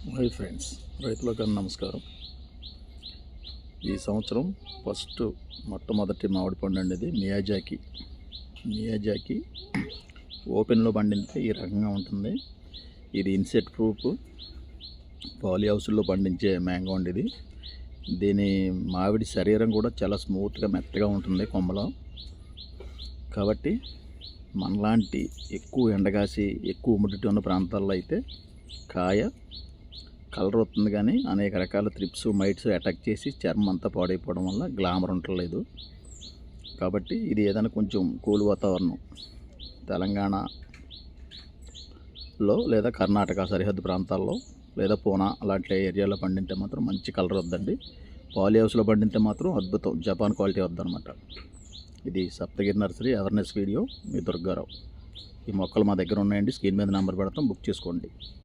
Hi friends, రైతులకు నమస్కారం. ఈ సంవత్సరం మొట్టమొదటి మామిడి పండు అండి. ఇది మియాజాకి ఓపెన్లో పండితే ఈ రకంగా ఉంటుంది. ఇది ఇన్సెట్ ప్రూఫ్ పాలీ హౌస్లో పండించే మ్యాంగో అండి. ఇది దీని మామిడి శరీరం కూడా చాలా స్మూత్గా మెత్తగా ఉంటుంది కొమ్మలో. కాబట్టి మనలాంటి ఎక్కువ ఎండగాసి ఎక్కువ హ్యూమిడిటీ ఉన్న ప్రాంతాల్లో అయితే కాయ కలర్ వస్తుంది, కానీ అనేక రకాల త్రిప్స్ మైట్స్ అటాక్ చేసి చర్మం అంతా పాడైపోవడం వల్ల గ్లామర్ ఉండలేదు. కాబట్టి ఇది ఏదైనా కొంచెం కూల్ వాతావరణం తెలంగాణలో లేదా కర్ణాటక సరిహద్దు ప్రాంతాల్లో లేదా పూనా అలాంటి ఏరియాలో పండితే మాత్రం మంచి కలర్ వద్దండి. పాలీ హౌస్లో పండితే మాత్రం అద్భుతం, జపాన్ క్వాలిటీ వద్దనమాట. ఇది సప్తగిరి నర్సరీ అవేర్నెస్ వీడియో. మీ దుర్గారావు. ఈ మొక్కలు మా దగ్గర ఉన్నాయండి. స్క్రీన్ మీద నెంబర్ పెడతాం, బుక్ చేసుకోండి.